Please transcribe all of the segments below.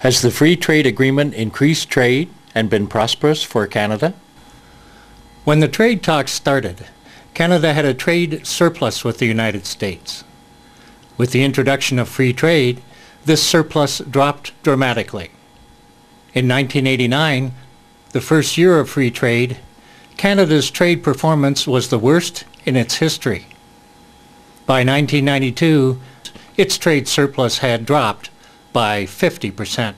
Has the free trade agreement increased trade and been prosperous for Canada? When the trade talks started, Canada had a trade surplus with the United States. With the introduction of free trade, this surplus dropped dramatically. In 1989, the first year of free trade, Canada's trade performance was the worst in its history. By 1992, its trade surplus had dropped by 50%.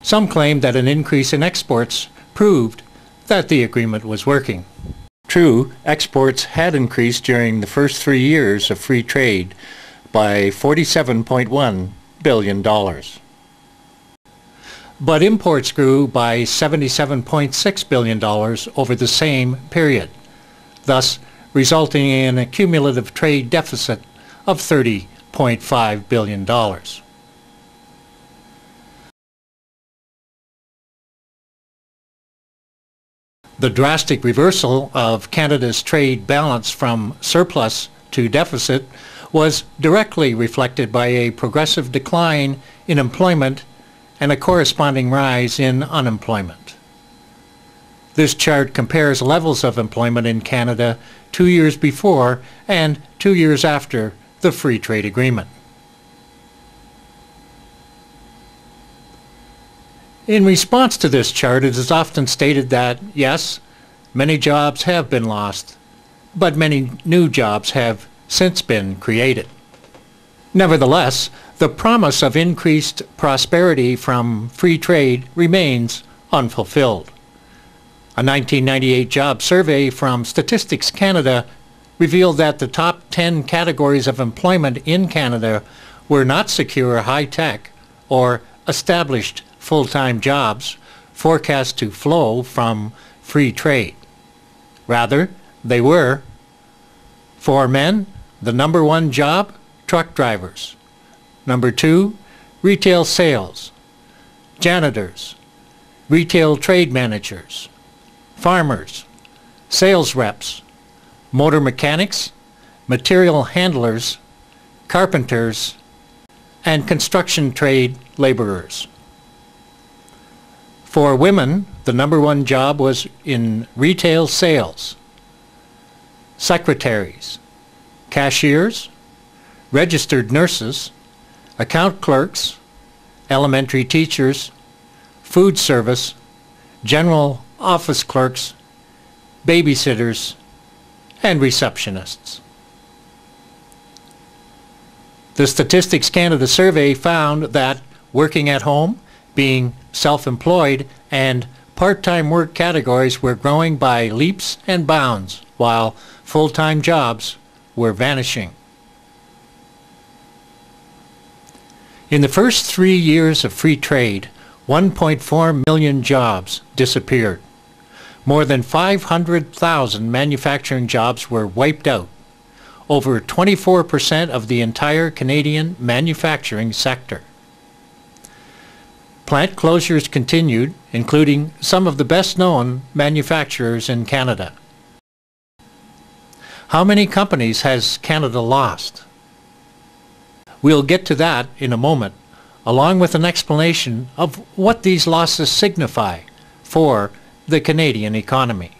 Some claim that an increase in exports proved that the agreement was working. True, exports had increased during the first 3 years of free trade by $47.1 billion. But imports grew by $77.6 billion over the same period, thus resulting in a cumulative trade deficit of $30.5 billion. The drastic reversal of Canada's trade balance from surplus to deficit was directly reflected by a progressive decline in employment and a corresponding rise in unemployment. This chart compares levels of employment in Canada 2 years before and 2 years after the Free Trade Agreement. In response to this chart, it is often stated that, yes, many jobs have been lost, but many new jobs have since been created. Nevertheless, the promise of increased prosperity from free trade remains unfulfilled. A 1998 job survey from Statistics Canada revealed that the top 10 categories of employment in Canada were not secure high-tech or established full-time jobs forecast to flow from free trade. Rather, they were, for men, the number 1 job, truck drivers. Number 2, retail sales, janitors, retail trade managers, farmers, sales reps, motor mechanics, material handlers, carpenters, and construction trade laborers. For women, the number 1 job was in retail sales, secretaries, cashiers, registered nurses, account clerks, elementary teachers, food service, general office clerks, babysitters, and receptionists. The Statistics Canada survey found that working at home, being self-employed, and part-time work categories were growing by leaps and bounds, while full-time jobs were vanishing. In the first 3 years of free trade, 1.4 million jobs disappeared. More than 500,000 manufacturing jobs were wiped out, over 24% of the entire Canadian manufacturing sector. Plant closures continued, including some of the best-known manufacturers in Canada. How many companies has Canada lost? We'll get to that in a moment, along with an explanation of what these losses signify for the Canadian economy.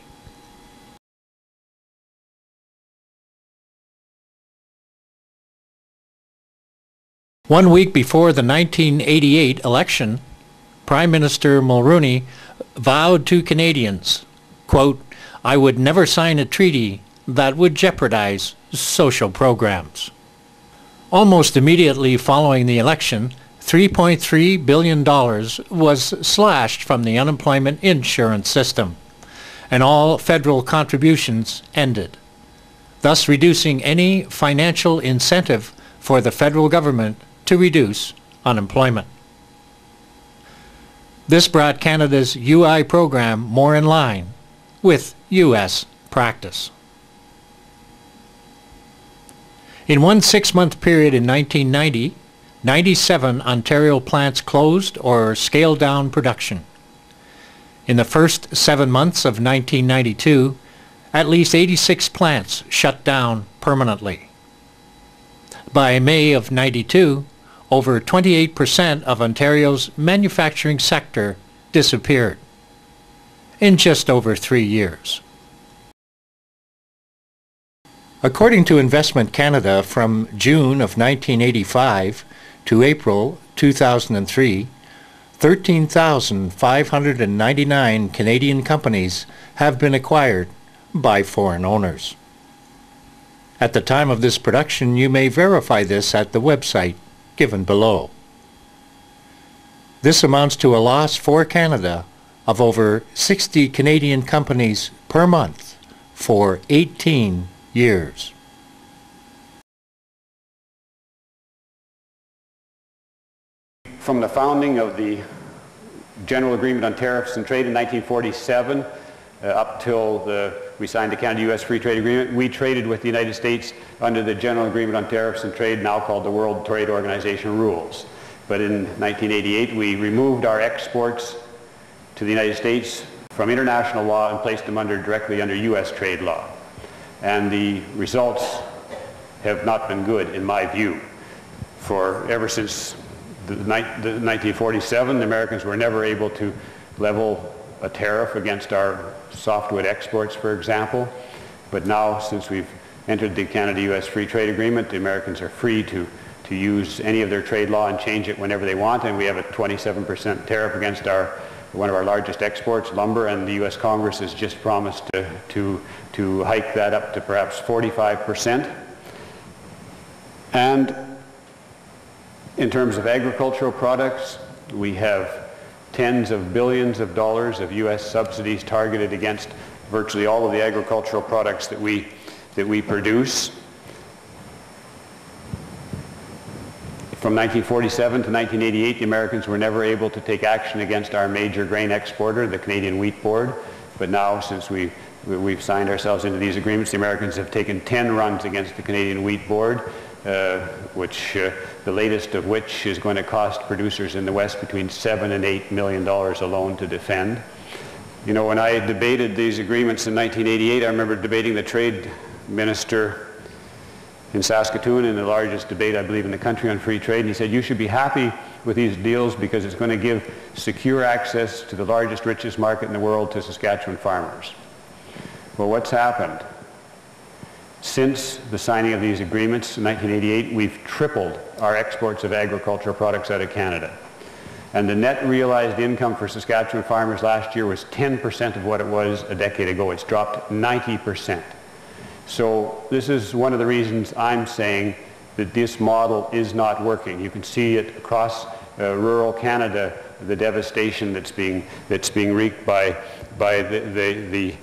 One week before the 1988 election, Prime Minister Mulroney vowed to Canadians, quote, "I would never sign a treaty that would jeopardize social programs." Almost immediately following the election, $3.3 billion was slashed from the unemployment insurance system, and all federal contributions ended, thus reducing any financial incentive for the federal government to reduce unemployment. This brought Canada's UI program more in line with U.S. practice. In one 6-month period in 1990, 97 Ontario plants closed or scaled down production. In the first 7 months of 1992, at least 86 plants shut down permanently. By May of '92, over 28% of Ontario's manufacturing sector disappeared in just over 3 years. According to Investment Canada, from June of 1985 to April 2003, 13,599 Canadian companies have been acquired by foreign owners. At the time of this production, you may verify this at the website given below. This amounts to a loss for Canada of over 60 Canadian companies per month for 18 years. From the founding of the General Agreement on Tariffs and Trade in 1947 up till we signed the Canada-U.S. Free Trade Agreement, we traded with the United States under the General Agreement on Tariffs and Trade, now called the World Trade Organization rules. But in 1988, we removed our exports to the United States from international law and placed them directly under U.S. trade law. And the results have not been good, in my view. Ever since 1947, the Americans were never able to level a tariff against our softwood exports, for example. But now, since we've entered the Canada-U.S. Free Trade Agreement, the Americans are free to use any of their trade law and change it whenever they want, and we have a 27% tariff against one of our largest exports, lumber, and the U.S. Congress has just promised to hike that up to perhaps 45%. And in terms of agricultural products, we have tens of billions of dollars of U.S. subsidies targeted against virtually all of the agricultural products that we produce. From 1947 to 1988, the Americans were never able to take action against our major grain exporter, the Canadian Wheat Board. But now, since we've signed ourselves into these agreements, the Americans have taken 10 runs against the Canadian Wheat Board, the latest of which is going to cost producers in the West between $7 and $8 million alone to defend. You know, when I debated these agreements in 1988, I remember debating the trade minister in Saskatoon in the largest debate, I believe, in the country on free trade. And he said, you should be happy with these deals because it's going to give secure access to the largest, richest market in the world to Saskatchewan farmers. Well, what's happened? Since the signing of these agreements in 1988, we've tripled our exports of agricultural products out of Canada. And the net realized income for Saskatchewan farmers last year was 10% of what it was a decade ago. It's dropped 90%. So this is one of the reasons I'm saying that this model is not working. You can see it across rural Canada, the devastation that's being wreaked by the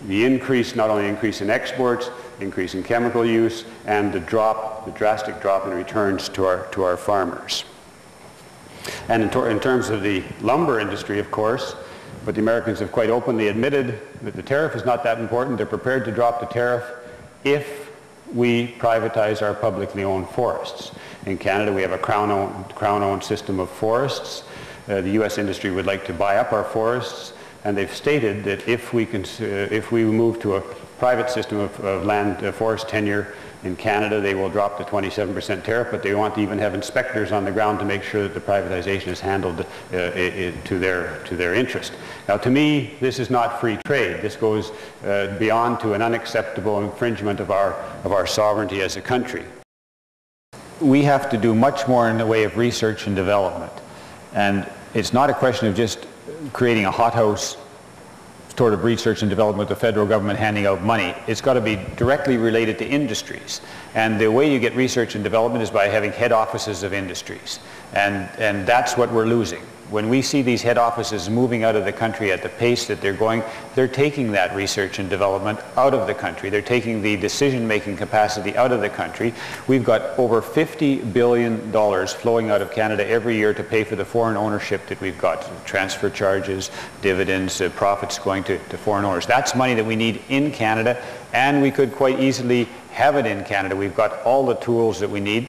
increase, not only increase in exports, increase in chemical use, and the drastic drop in returns to our farmers. And in terms of the lumber industry, of course, but the Americans have quite openly admitted that the tariff is not that important. They're prepared to drop the tariff if we privatize our publicly owned forests. In Canada, we have a crown-owned system of forests. The U.S. industry would like to buy up our forests, and they've stated that if we move to a private system of land forest tenure in Canada, they will drop the 27% tariff, but they want to even have inspectors on the ground to make sure that the privatization is handled to their interest. Now, to me, this is not free trade. This goes beyond to an unacceptable infringement of our sovereignty as a country. We have to do much more in the way of research and development. And it's not a question of just creating a hothouse sort of research and development with the federal government handing out money. It's got to be directly related to industries. And the way you get research and development is by having head offices of industries. And that's what we're losing. When we see these head offices moving out of the country at the pace that they're going, they're taking that research and development out of the country. They're taking the decision-making capacity out of the country. We've got over $50 billion flowing out of Canada every year to pay for the foreign ownership that we've got. Transfer charges, dividends, profits going to foreign owners. That's money that we need in Canada, and we could quite easily have it in Canada. We've got all the tools that we need.